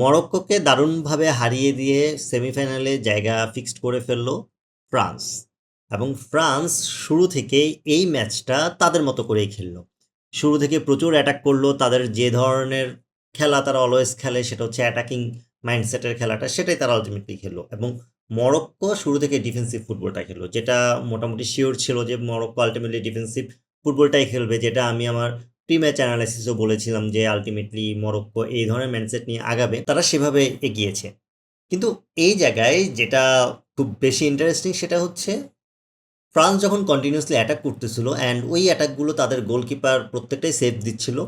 মরক্কোকে দারুণভাবে হারিয়ে দিয়ে সেমিফাইনালে জায়গা ফিক্সড করে ফেলল ফ্রান্স। এবং ফ্রান্স শুরু থেকেই এই ম্যাচটা তাদের মতো করেই খেললো। শুরু থেকে প্রচুর অ্যাটাক করলো। তাদের যে ধরনের খেলা তারা অলওয়েজ খেলে, সেটা হচ্ছে অ্যাটাকিং মাইন্ডসেটের খেলাটা, সেটাই তারা আলটিমেটলি খেললো। এবং মরক্কো শুরু থেকে ডিফেন্সিভ ফুটবলটা খেললো, যেটা মোটামুটি শিওর ছিল যে মরক্কো আলটিমেটলি ডিফেন্সিভ ফুটবলটাই খেলবে। যেটা আমি আমার প্রি ম্যাচ অ্যানালাইসিসও বলেছিলাম যে আলটিমেটলি মরক্কো এই ধরনের মাইন্ডসেট নিয়ে আগাবে, তারা সেভাবে এগিয়েছে। কিন্তু এই জায়গায় যেটা খুব বেশি ইন্টারেস্টিং সেটা হচ্ছে ফ্রান্স যখন কন্টিনিউয়াসলি অ্যাটাক করতেছিল অ্যান্ড ওই অ্যাটাকগুলো তাদের গোলকিপার প্রত্যেকটাই সেভ দিচ্ছিল,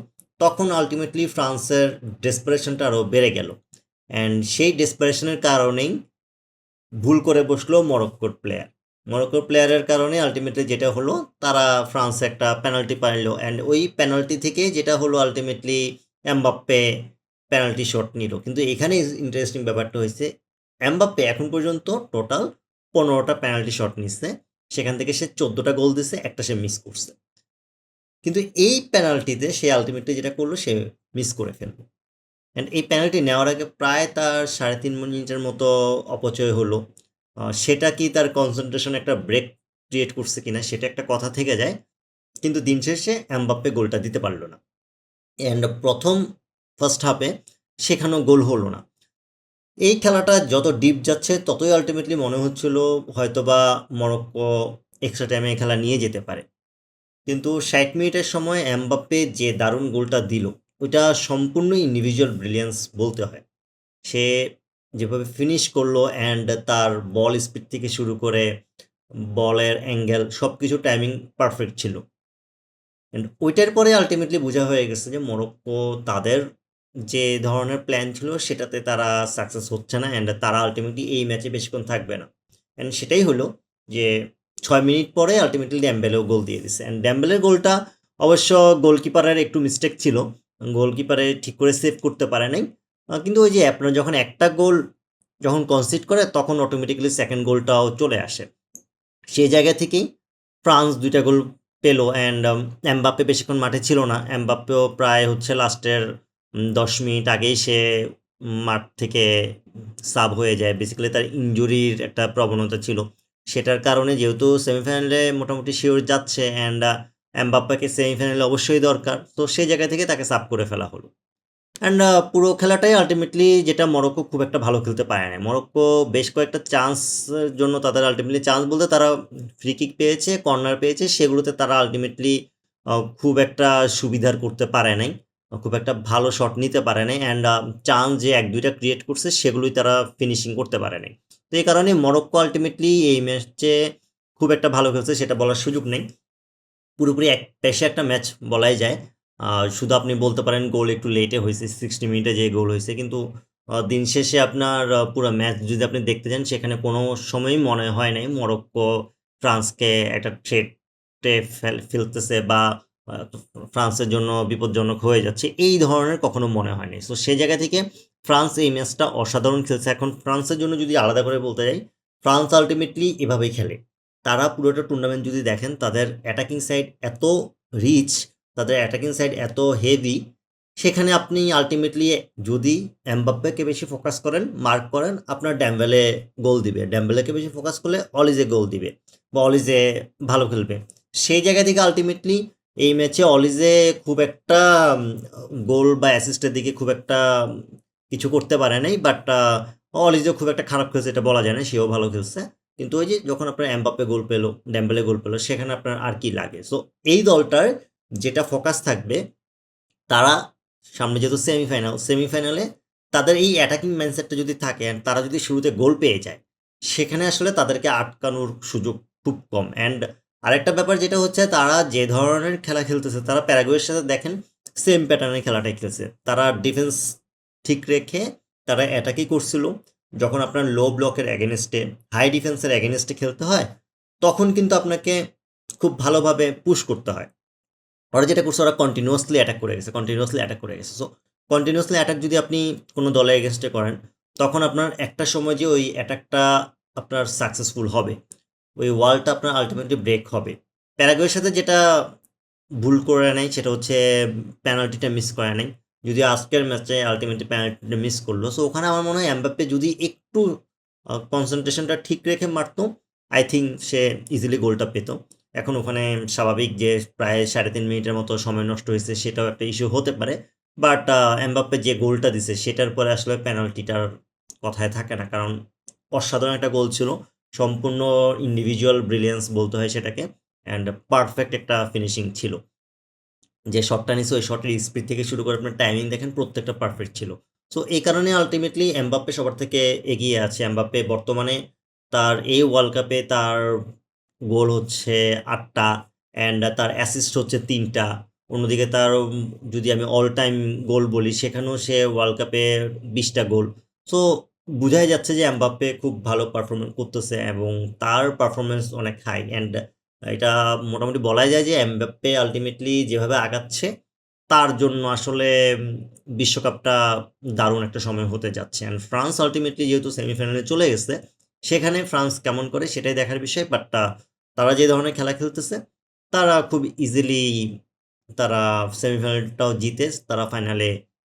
তখন আলটিমেটলি ফ্রান্সের ডেসপারেশনটা আরও বেড়ে গেল। অ্যান্ড সেই ডেসপারেশনের কারণেই ভুল করে বসলো মরক্কোর প্লেয়ারের কারণে আলটিমেটলি যেটা হলো, তারা ফ্রান্সে একটা পেনাল্টি পাইলো। অ্যান্ড ওই পেনাল্টি থেকে যেটা হলো আলটিমেটলি এমবাপ্পে পেনাল্টি শট নিল। কিন্তু এখানে ইন্টারেস্টিং ব্যাপারটা হয়েছে, এমবাপ্পে এখন পর্যন্ত টোটাল 15টা পেনাল্টি শট নিচ্ছে, সেখান থেকে সে 14টা গোল দিচ্ছে, একটা সে মিস করছে। কিন্তু এই পেনাল্টিতে সে আলটিমেটলি যেটা করলো, সে মিস করে ফেললো। অ্যান্ড এই পেনাল্টি নেওয়ার আগে প্রায় তার 3.5 মিনিটের মতো অপচয় হলো। সেটা কি তার কনসেন্ট্রেশন একটা ব্রেক ক্রিয়েট করছে কিনা, সেটা একটা কথা থেকে যায়। কিন্তু দিন শেষে এমবাপ্পে গোলটা দিতে পারলো না। অ্যান্ড ফার্স্ট হাফে সেখানেও গোল হলো না। এই খেলাটা যত ডিপ যাচ্ছে ততই আলটিমেটলি মনে হচ্ছিল হয়তোবা মরক্কো এক্সট্রা টাইমে খেলা নিয়ে যেতে পারে। কিন্তু 60 মিনিটের সময় এমবাপ্পে যে দারুণ গোলটা দিল, ওইটা সম্পূর্ণ ইন্ডিভিজুয়াল ব্রিলিয়ান্স বলতে হয়। সে যেভাবে ফিনিশ করলো অ্যান্ড তার বল স্পিড থেকে শুরু করে বলের অ্যাঙ্গেল সব কিছু টাইমিং পারফেক্ট ছিল। অ্যান্ড ওইটার পরে আলটিমেটলি বোঝা হয়ে গেছে যে মরক্কো তাদের যে ধরনের প্ল্যান ছিল সেটাতে তারা সাকসেস হচ্ছে না, অ্যান্ড তারা আলটিমেটলি এই ম্যাচে বেশিক্ষণ থাকবে না। অ্যান্ড সেটাই হলো যে 6 মিনিট পরে আলটিমেটলি ড্যাম্বেলেও গোল দিয়ে দিছে। অ্যান্ড ড্যাম্বেলের গোলটা অবশ্য গোলকিপারের একটু মিস্টেক ছিল, গোলকিপারে ঠিক করে সেভ করতে পারে নাই। কিন্তু ওই যে আপনার যখন একটা গোল যখন কনসিড করে, তখন অটোমেটিক্যালি সেকেন্ড গোলটাও চলে আসে। সেই জায়গা থেকেই ফ্রান্স 2টা গোল পেল। অ্যান্ড এমবাপ্পে বেশিক্ষণ মাঠে ছিল না। এমবাপ্পেও প্রায় হচ্ছে লাস্টের 10 মিনিট আগেই সে মাঠ থেকে সাব হয়ে যায়। বেসিক্যালি তার ইনজুরির একটা প্রবণতা ছিল, সেটার কারণে যেহেতু সেমিফাইনালে মোটামুটি শিওর যাচ্ছে অ্যান্ড এমবাপ্পেকে সেমিফাইনালে অবশ্যই দরকার, তো সেই জায়গা থেকে তাকে সাব করে ফেলা হলো। অ্যান্ড পুরো খেলাটাই আলটিমেটলি যেটা মরক্কো খুব একটা ভালো খেলতে পারে না। মরক্কো বেশ কয়েকটা চান্সের জন্য তাদের আলটিমেটলি চান্স বলতে তারা ফ্রি কিক পেয়েছে, কর্নার পেয়েছে, সেগুলোতে তারা আলটিমেটলি খুব একটা সুবিধার করতে পারে নাই, খুব একটা ভালো শট নিতে পারে নাই। অ্যান্ড চান্স যে 1-2টা ক্রিয়েট করছে সেগুলোই তারা ফিনিশিং করতে পারে নাই। তো এই কারণে মরক্কো আলটিমেটলি এই ম্যাচে খুব একটা ভালো খেলছে সেটা বলার সুযোগ নেই। পুরোপুরি এক পেশে একটা ম্যাচ বলাই যায়। শুধু আপনি বলতে পারেন গোল একটু লেটে হয়েছে, 60 মিনিটে যে গোল হয়েছে, কিন্তু দিন শেষে আপনার পুরো ম্যাচ যদি আপনি দেখতে যান, সেখানে কোনো সময়ই মনে হয় নাই মরক্কো ফ্রান্সকে একটা থ্রেটে ফেলতেছে বা ফ্রান্সের জন্য বিপজ্জনক হয়ে যাচ্ছে, এই ধরনের কখনো মনে হয়নি। সো সেই জায়গা থেকে ফ্রান্স এই ম্যাচটা অসাধারণ খেলছে। এখন ফ্রান্সের জন্য যদি আলাদা করে বলতে যাই, ফ্রান্স আলটিমেটলি এভাবেই খেলে। তারা পুরোটা টুর্নামেন্ট যদি দেখেন, তাদের অ্যাটাকিং সাইড এত রিচ, তাদের অ্যাটাকিং সাইড এত হেভি, সেখানে আপনি আলটিমেটলি যদি এমবাপ্পেকে বেশি ফোকাস করেন, মার্ক করেন, আপনার ড্যাম্বেলে গোল দিবে। ড্যাম্বেলেকে বেশি ফোকাস করলে অলিজে গোল দিবে বা অলিজে ভালো খেলবে। সেই জায়গা থেকে আলটিমেটলি এই ম্যাচে অলিজে খুব একটা গোল বা অ্যাসিস্টের দিকে খুব একটা কিছু করতে পারে নাই। বাট অলিজে খুব একটা খারাপ খেলছে এটা বলা যায় না, সেও ভালো খেলছে। কিন্তু ওই যে যখন আপনার এমবাপ্পে গোল পেলো, ডেম্বেলে গোল পেলো, সেখানে আপনার আর কি লাগে। সো এই দলটার যেটা ফোকাস থাকবে, তারা সামনে যেহেতু সেমিফাইনালে তাদের এই অ্যাটাকিং মাইন্ডসেটটা যদি থাকে অ্যান্ড তারা যদি শুরুতে গোল পেয়ে যায়, সেখানে আসলে তাদেরকে আটকানোর সুযোগ খুব কম। অ্যান্ড আরেকটা ব্যাপার যেটা হচ্ছে, তারা যে ধরনের খেলা খেলতেছে, তারা প্যারাগুয়ের সাথে দেখেন সেম প্যাটার্নের খেলাটাই খেলছে। তারা ডিফেন্স ঠিক রেখে তারা অ্যাটাকই করছিল। যখন আপনার লো ব্লকের অ্যাগেনস্টে, হাই ডিফেন্সের অ্যাগেনস্টে খেলতে হয়, তখন কিন্তু আপনাকে খুব ভালোভাবে পুশ করতে হয়। ওরা যেটা করছে, ওরা কন্টিনিউয়াসলি অ্যাটাক করে গেছে। সো কন্টিনিউয়াসলি অ্যাটাক যদি আপনি কোনো দলের এগেনস্টে করেন, তখন আপনার একটা সময় যে ওই অ্যাটাকটা আপনার সাকসেসফুল হবে, ওই ওয়ালটা আপনার আলটিমেটলি ব্রেক হবে। প্যারাগুয়ের সাথে যেটা ভুল করে নেয় সেটা হচ্ছে পেনাল্টিটা মিস করে নেয়। যদি আজকের ম্যাচে আল্টিমেটলি পেনাল্টিটা মিস করলো, সো ওখানে আমার মনে হয় এমবাপ্পে যদি একটু কনসেন্ট্রেশনটা ঠিক রেখে মারতো, আই থিঙ্ক সে ইজিলি গোলটা পেত। এখন ওখানে স্বাভাবিক যে প্রায় 3.5 মিনিটের মতো সময় নষ্ট হয়েছে, সেটাও একটা ইস্যু হতে পারে। বাট এমবাপ্পে যে গোলটা দিছে সেটার পরে আসলে পেনাল্টিটার কথায় থাকে না, কারণ অসাধারণ একটা গোল ছিল, সম্পূর্ণ ইন্ডিভিজুয়াল ব্রিলিয়েন্স বলতে হয় সেটাকে, অ্যান্ড পারফেক্ট একটা ফিনিশিং ছিল। যে শটটা নিছে ওই শটের স্পিড থেকে শুরু করে আপনার টাইমিং দেখেন, প্রত্যেকটা পারফেক্ট ছিল। সো এই কারণে আলটিমেটলি এমবাপ্পে সবার থেকে এগিয়ে আছে। এমবাপ্পে বর্তমানে তার এই ওয়ার্ল্ড কাপে তার গোল হচ্ছে 8টা, অ্যান্ড তার অ্যাসিস্ট হচ্ছে 3টা। অন্যদিকে তার যদি আমি অল টাইম গোল বলি, সেখানেও সে ওয়ার্ল্ড কাপে 20টা গোল। সো বোঝাই যাচ্ছে যে এমবাপ্পে খুব ভালো পারফরমেন্স করতেছে এবং তার পারফরমেন্স অনেক হাই, অ্যান্ড এটা মোটামুটি বলাই যায় যে এমবাপ্পে আল্টিমেটলি যেভাবে আগাচ্ছে, তার জন্য আসলে বিশ্বকাপটা দারুণ একটা সময় হতে যাচ্ছে। অ্যান্ড ফ্রান্স আল্টিমেটলি যেহেতু সেমিফাইনালে চলে গেছে, সেখানে ফ্রান্স কেমন করে সেটাই দেখার বিষয়। বাট তারা যে ধরনের খেলা খেলতেছে, তারা খুব ইজিলি তারা সেমিফাইনালটাও জিতে তারা ফাইনালে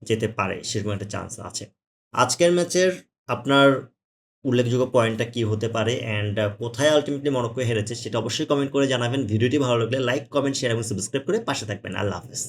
যেতে পারে, সেরকম একটা চান্স আছে। আজকের ম্যাচের আপনার উল্লেখযোগ্য পয়েন্টটা কি হতে পারে, অ্যান্ড কোথায় আলটিমেটলি মরক্কো হেরেছে সেটা অবশ্যই কমেন্ট করে জানাবেন। ভিডিওটি ভালো লাগলে লাইক, কমেন্ট, শেয়ার এবং সাবস্ক্রাইব করে পাশে থাকবেন। আল্লাহ হাফেজ।